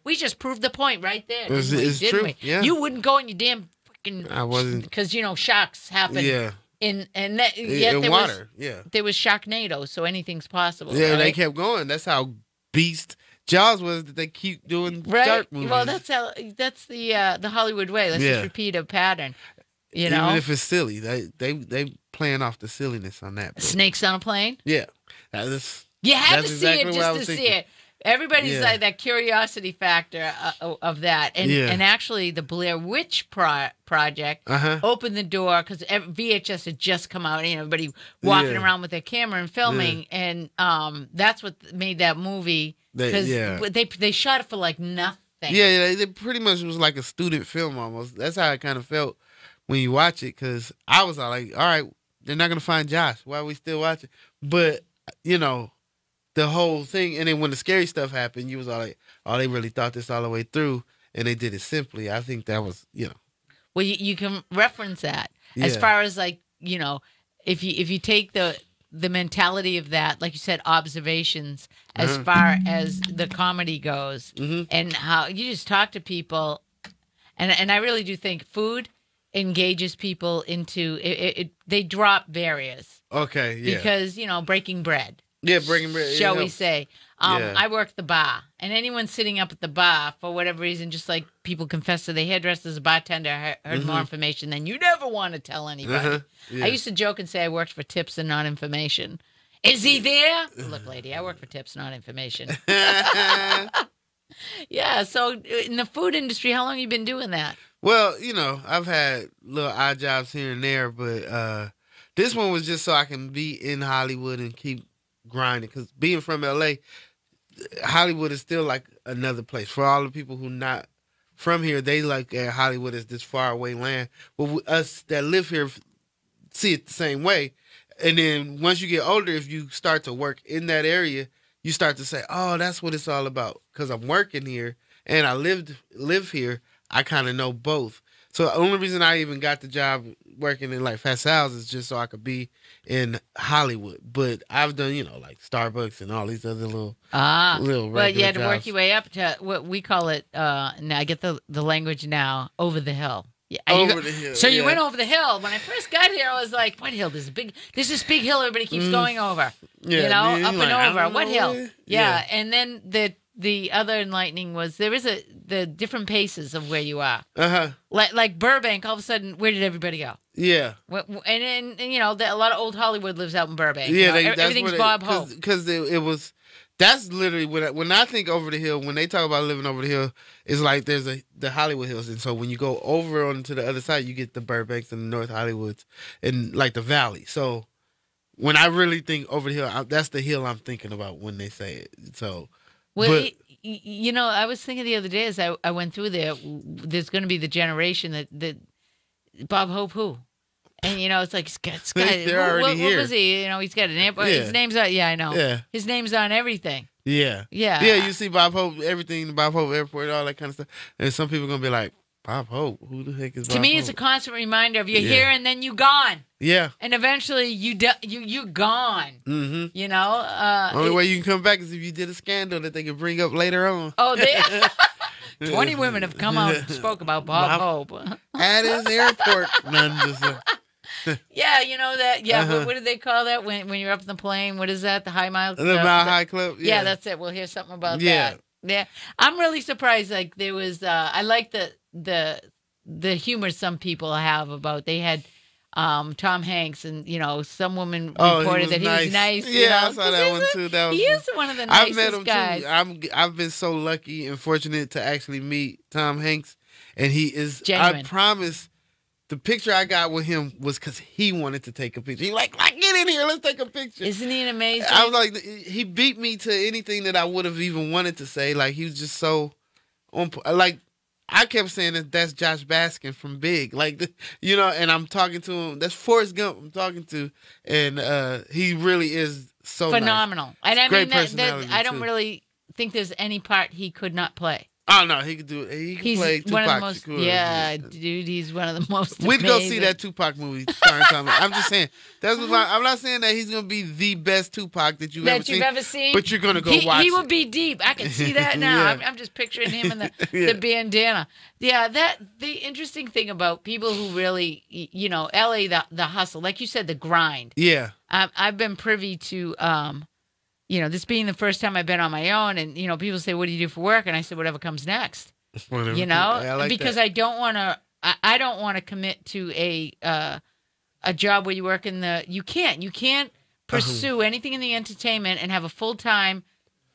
we just proved the point right there, it's didn't true. we? Yeah. You wouldn't go in your damn fucking... I wasn't... Because, shocks happen. Yeah. Yet in there water, there was Sharknado, so anything's possible. Yeah, right? they kept going. That's how beast Jaws was. That they keep doing shark movies. Well, that's the Hollywood way. Let's just repeat a pattern. Even if it's silly, they playing off the silliness on that. But. Snakes on a plane. Yeah, you had to see it just to see it. Everybody's like that curiosity factor of that, and actually the Blair Witch Project opened the door because VHS had just come out, and everybody walking around with their camera and filming, and that's what made that movie. Because they shot it for like nothing. Yeah, it pretty much was like a student film almost. That's how it kind of felt when you watch it. Because I was all like, all right, they're not gonna find Josh. Why are we still watching? But the whole thing, and then when the scary stuff happened, you was all like, oh, they really thought this all the way through, and they did it simply. I think that was, Well, you can reference that as far as like, if you take the mentality of that, like you said, observations as far as the comedy goes, and how you just talk to people, and I really do think food engages people into it. They drop barriers. Okay, yeah. Because breaking bread. Yeah, breaking bread. Shall we say? I work the bar, and anyone sitting up at the bar for whatever reason, just like people confess to the hairdressers, a bartender heard more information than you never want to tell anybody. I used to joke and say I worked for tips and not information. Is he there? Look, lady, I work for tips, not information. Yeah. So in the food industry, how long have you been doing that? Well, I've had little odd jobs here and there, but this one was just so I can be in Hollywood and keep grinding, because being from LA, Hollywood is still like another place. For all the people who not from here, they like Hollywood as this far away land. But us that live here see it the same way. And then once you get older, if you start to work in that area, you start to say, oh, that's what it's all about. Because I'm working here and I live here, I kind of know both. So the only reason I even got the job working in like fast houses is just so I could be in Hollywood. But I've done, like Starbucks and all these other little well, you had to jobs. work your way up to what we call it. Now I get the language now. Over the hill. Yeah, over the hill. So you went over the hill. When I first got here, I was like, "What hill? This is big hill. Everybody keeps going over. Yeah, up and like, over. What hill? Where? Yeah, and then the other enlightening was there is the different paces of where you are. Like Burbank, all of a sudden, where did everybody go? Yeah. And a lot of old Hollywood lives out in Burbank. Yeah, everything's Bob Hope. Because it was. That's literally when I think over the hill. When they talk about living over the hill, it's like there's the Hollywood Hills, and so when you go over onto the other side, you get the Burbanks and the North Hollywoods and like the Valley. So when I really think over the hill, that's the hill I'm thinking about when they say it. So, well, I was thinking the other day as I went through there, there's going to be the generation that Bob Hope who. And, it's like, they're already here. What was he? He's got an airport. His name's on, I know. Yeah. His name's on everything. Yeah. Yeah. Yeah, you see Bob Hope, everything, Bob Hope Airport, all that kind of stuff. And some people are going to be like, Bob Hope? Who the heck is Bob Hope? To me, it's a constant reminder of you're here and then you're gone. Yeah. And eventually you're gone. Mm-hmm. Only way you can come back is if you did a scandal that they could bring up later on. Oh, 20 women have come out and spoke about Bob Hope. At his airport. None just, Yeah, you know that. Yeah, Uh-huh. what do they call that when you're up in the plane? What is that? The high mile? the Mile High Club. Yeah, that's it. We'll hear something about Yeah. that. Yeah, I'm really surprised. Like there was, I like the humor some people have about. They had Tom Hanks, and some woman reported that he was nice. Yeah, I saw that one too. He is one of the nicest I've met him guys. too. I've been so lucky and fortunate to actually meet Tom Hanks, and he is. Genuine. I promise. The picture I got with him was because he wanted to take a picture. He like get in here, let's take a picture. Isn't he amazing? I was like, he beat me to anything that I would have even wanted to say. Like he was just so on. Like I kept saying that's Josh Baskin from Big. Like and I'm talking to him. That's Forrest Gump I'm talking to, and he really is so phenomenal. Nice. And I Great mean, personality I don't too. really think there's any part he could not play. Oh no, he could do it. He can play Tupac. One of the most, Shakur. Yeah, dude, he's one of the most. We'd go see amazing. that Tupac movie starring Tom. I'm just saying I'm not saying that he's gonna be the best Tupac that you've ever seen. But you're gonna go watch. He will be deep. I can see that now. Yeah. I'm just picturing him in the bandana. Yeah, the interesting thing about people who really, LA, the hustle, like you said, the grind. Yeah. I've been privy to. This being the first time I've been on my own, and people say, "What do you do for work?" And I said, "Whatever comes next." Whatever. I like because that. I don't want to. I don't want to commit to a job where you work in the. You can't pursue anything in the entertainment and have a full-time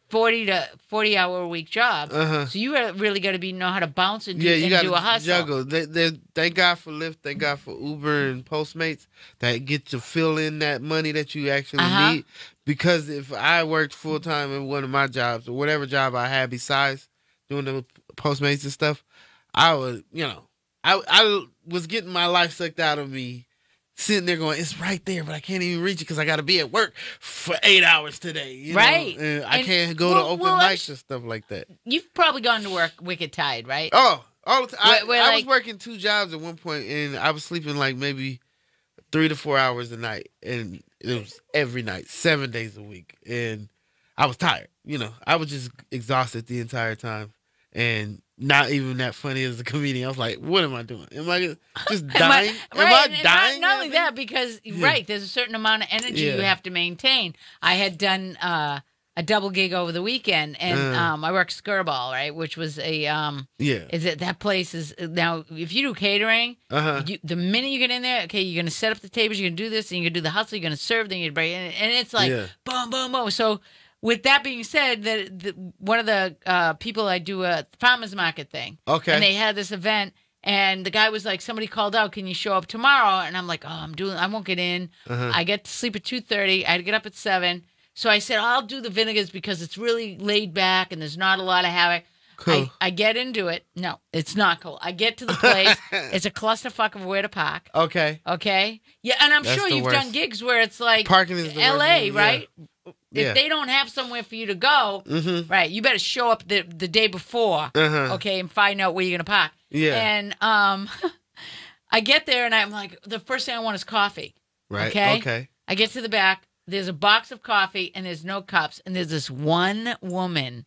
40 to 40-hour a week job. So you really got to know how to bounce and do, you and gotta do a hustle. juggle. Thank God for Lyft. Thank God for Uber and Postmates that get to fill in that money that you actually need. Because if I worked full time in one of my jobs or whatever job I had besides doing the Postmates and stuff, I would, I was getting my life sucked out of me. Sitting there going, it's right there, but I can't even reach it because I got to be at work for 8 hours today. You know? And I can't go to open mics and stuff like that. You've probably gone to work wicked tired, right? Oh, all the time. I was like, working 2 jobs at one point, and I was sleeping like maybe 3 to 4 hours a night, and it was every night, 7 days a week, and I was tired. I was just exhausted the entire time, and not even that funny as a comedian. I was like, what am I doing? Am I just dying? Am I dying? Not only that, because, there's a certain amount of energy you have to maintain. I had done a double gig over the weekend, and I worked Skirball, right, which was a, that place is, now, if you do catering, the minute you get in there, okay, you're going to set up the tables, you're going to do this, and you're going to do the hustle, you're going to serve, then you're going to break, and it's like, boom, boom, boom. So, with that being said, one of the people I do a farmers market thing. Okay. And they had this event, and the guy was like, somebody called out, can you show up tomorrow? And I'm like, I won't get in. I get to sleep at 2:30. I had to get up at 7. So I said, I'll do the vinegars because it's really laid back and there's not a lot of havoc. Cool. I get into it. No, it's not cool. I get to the place. It's a clusterfuck of where to park. Okay. Yeah, and I'm sure you've done gigs where it's like parking is the LA, worst, right? If they don't have somewhere for you to go, right, you better show up the day before, okay, and find out where you're going to park. Yeah. And I get there, and I'm like, the first thing I want is coffee. Right. Okay. I get to the back. There's a box of coffee, and there's no cups. And there's this one woman,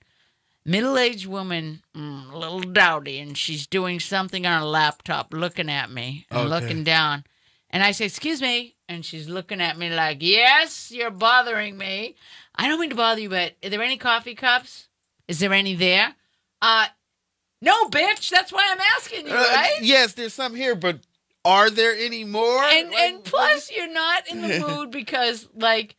middle-aged woman, a little dowdy, and she's doing something on a laptop, looking at me and looking down. And I say, excuse me. And she's looking at me like, yes, you're bothering me. I don't mean to bother you, but are there any coffee cups? Is there any there? No, bitch. That's why I'm asking you, right? Yes, there's some here, but are there any more? And plus, you're not in the mood because, like,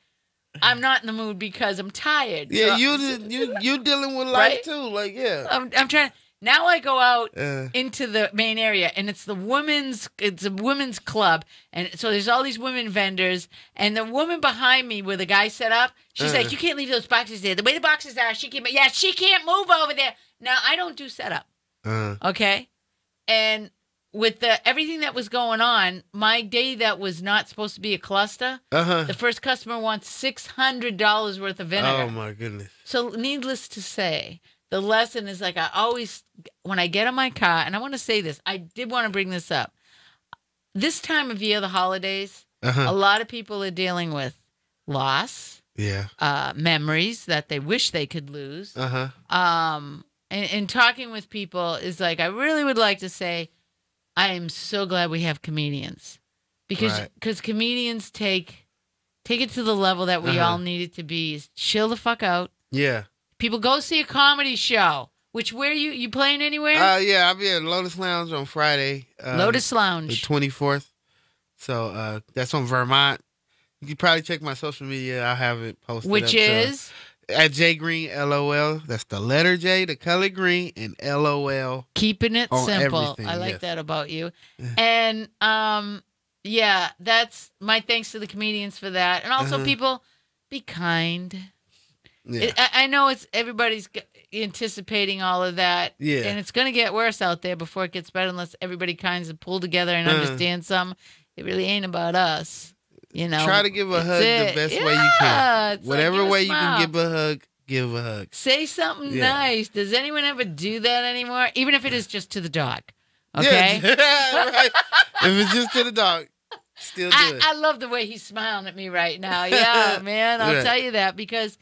I'm not in the mood because I'm tired. Yeah, so, you dealing with life, right? Too. Like, yeah. I'm trying. Now I go out into the main area, and it's a women's club, and so there's all these women vendors, and the woman behind me where the guy set up, she's like, you can't leave those boxes there. The way the boxes are, she can't move over there. Now, I don't do setup, okay? And with everything that was going on, my day that was not supposed to be a cluster, the first customer wants $600 worth of vinegar. Oh, my goodness. So needless to say, the lesson is like I always, when I get in my car, and I want to say this, I did want to bring this up. This time of year, the holidays, a lot of people are dealing with loss, memories that they wish they could lose, and and talking with people is like, I really would like to say, I am so glad we have comedians because comedians take it to the level that we all need it to be. Is chill the fuck out. Yeah. People go see a comedy show. Which where you playing anywhere? Yeah, I'll be at Lotus Lounge on Friday. Lotus Lounge, the 24th. So that's on Vermont. You can probably check my social media. I'll have it posted. Which is at J Green LOL. That's the letter J, the color green, and LOL. Keeping it simple. Everything, I like that about you. And yeah, that's my thanks to the comedians for that. And also, people, be kind. Yeah. I know everybody's anticipating all of that. Yeah. And it's going to get worse out there before it gets better unless everybody kind of pull together and understand some. It really ain't about us. You know. Try to give a hug the best way you can. Whatever way you can give a hug, give a hug. Say something nice. Does anyone ever do that anymore? Even if it is just to the dog. Okay? Yeah, right. If it's just to the dog. Still do it. I love the way he's smiling at me right now. Yeah, man. I'll tell you that because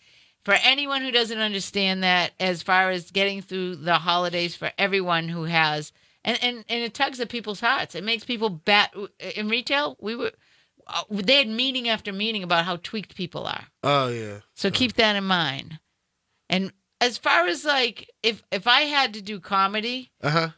for anyone who doesn't understand that, as far as getting through the holidays for everyone who has, and it tugs at people's hearts. It makes people in retail. They had meeting after meeting about how tweaked people are. Oh yeah. So keep that in mind. And as far as like, if I had to do comedy,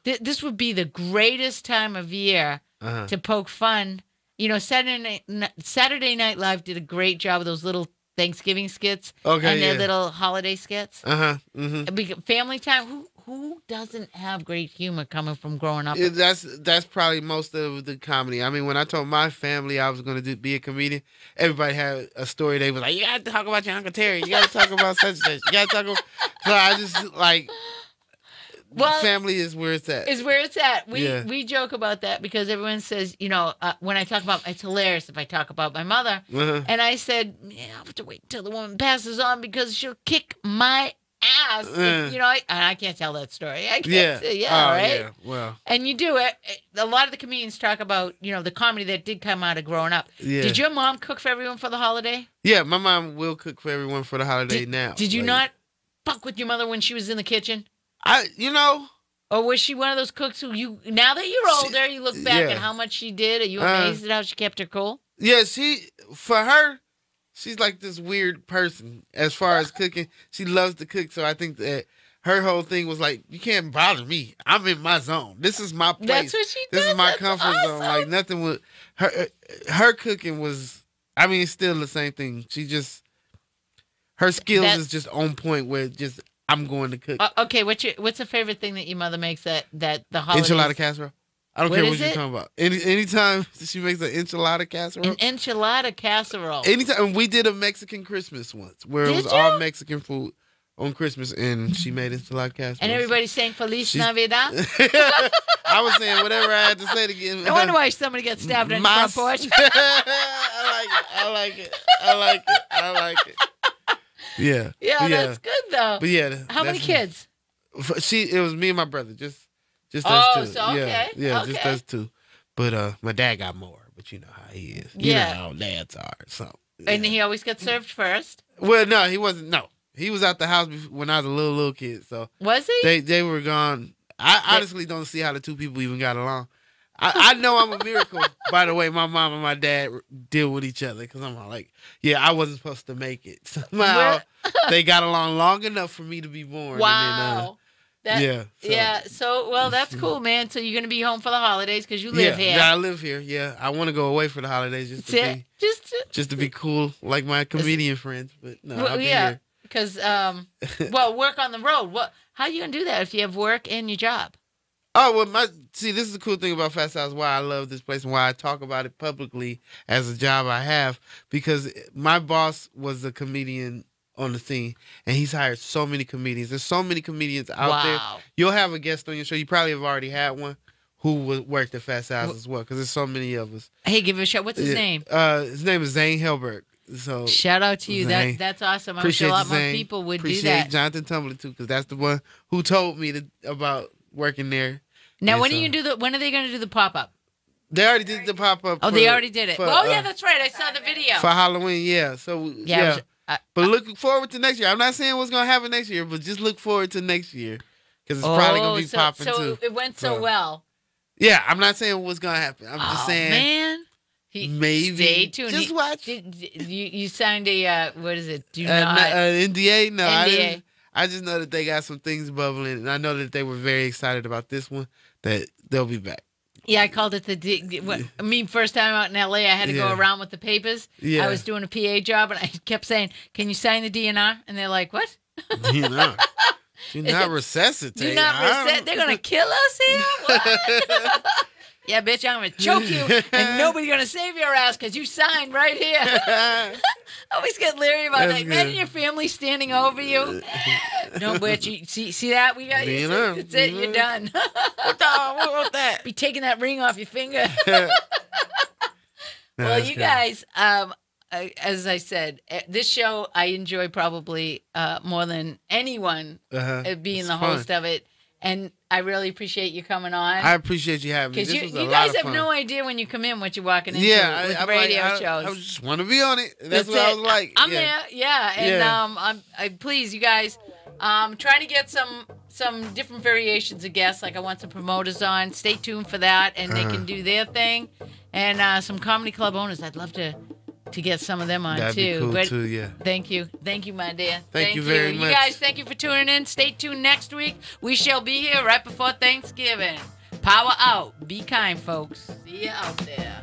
this would be the greatest time of year to poke fun. You know, Saturday Night Live did a great job of those little Thanksgiving skits and their little holiday skits. Family time. Who doesn't have great humor coming from growing up? That's probably most of the comedy. I mean, when I told my family I was going to be a comedian, everybody had a story. They was like, "You got to talk about your Uncle Terry. You got to talk about such and such. You got to talk about." So I just like. Well, family is where it's at. Is where it's at. We joke about that because everyone says, you know, when I talk about, it's hilarious if I talk about my mother. And I said, I'll have to wait until the woman passes on because she'll kick my ass. You know, I can't tell that story. I can't say, right? Yeah, well. And you do it. A lot of the comedians talk about, you know, the comedy that did come out of growing up. Yeah. Did your mom cook for everyone for the holiday? Yeah, my mom will cook for everyone for the holiday now. Did you not fuck with your mother when she was in the kitchen? Or was she one of those cooks who now that you're older, you look back at how much she did? Are you amazed at how she kept her cool? Yeah, for her, she's like this weird person as far as cooking. She loves to cook, so I think that her whole thing was like, you can't bother me. I'm in my zone. This is my place. That's what she does. This is my comfort zone. Like nothing would her cooking was. I mean, it's still the same thing. She just her skills is just on point where just. I'm going to cook. Okay, what's the favorite thing that your mother makes that the holidays? Enchilada casserole. I don't care what you're talking about. Anytime she makes an enchilada casserole. An enchilada casserole. Anytime. We did a Mexican Christmas once where it was all Mexican food on Christmas and she made enchilada casserole. And everybody saying Feliz Navidad? I was saying whatever I had to say to get. I wonder why somebody got stabbed on the front porch. I like it. Yeah. Yeah, that's good though. But yeah, how many kids? It was me and my brother, just us two. So okay. Just us two. But my dad got more. But you know how he is. You know how dads are. So. Yeah. And he always got served first. Well, no, he wasn't. No, he was out the house when I was a little kid. So was he? They were gone. I honestly don't see how the two people even got along. I know I'm a miracle, by the way, my mom and my dad deal with each other because I'm like, I wasn't supposed to make it. Somehow they got along long enough for me to be born. Wow. And then, So, that's cool, man. So you're going to be home for the holidays because you live here. Yeah, I live here. Yeah, I want to go away for the holidays just to be cool like my comedian friends. But no, I'll be here. Because, work on the road. How are you going to do that if you have work and your job? Oh, well, this is the cool thing about Fast House, why I love this place and why I talk about it publicly as a job I have, because my boss was a comedian on the scene, and he's hired so many comedians. There's so many comedians out there. You'll have a guest on your show. You probably have already had one who worked at Fast House as well, because there's so many of us. Hey, give it a shot. What's his name? His name is Zane Helberg. So shout out to you. That's awesome. I wish a lot more people would do that. Appreciate Jonathan Tumbler, too, because that's the one who told me about working there. Now, when are they going to do the pop-up? They already did the pop-up. Oh, they already did it. That's right. I saw the video. For Halloween, yeah. So, but look forward to next year. I'm not saying what's going to happen next year, but just look forward to next year. because it's probably gonna be so, popping so too. it went so well. Yeah, I'm not saying what's gonna happen. I'm just saying, man. Maybe. Stay tuned. Just watch. You signed a what is it? Do not NDA. No, NDA. I just know that they got some things bubbling, and I know that they were very excited about this one. That they'll be back. Yeah, I called it first time out in LA, I had to go around with the papers. Yeah. I was doing a PA job, and I kept saying, "Can you sign the DNR?" And they're like, "What?" DNR. Do not resuscitate. Do not resuscitate. They're gonna kill us here. What? Yeah, bitch, I'm gonna choke you, and nobody's gonna save your ass because you signed right here. I always get leery about that. Imagine your family standing over you. No, bitch, you see that? We got you. That's it. You're done. What that? Be taking that ring off your finger. Well, you guys, as I said, this show I enjoy probably more than anyone being the host of it. And I really appreciate you coming on. I appreciate you having me. Because you guys have no idea when you come in what you're walking into with radio shows. I just want to be on it. That's what I was like. I'm there, and I'm please, you guys. Trying to get some different variations of guests. Like I want some promoters on. Stay tuned for that, and they can do their thing. And some comedy club owners. I'd love to get some of them on That'd too. Be cool but too, yeah. Thank you, my dear. Thank you very much. You guys, thank you for tuning in. Stay tuned next week. We shall be here right before Thanksgiving. Power out. Be kind, folks. See you out there.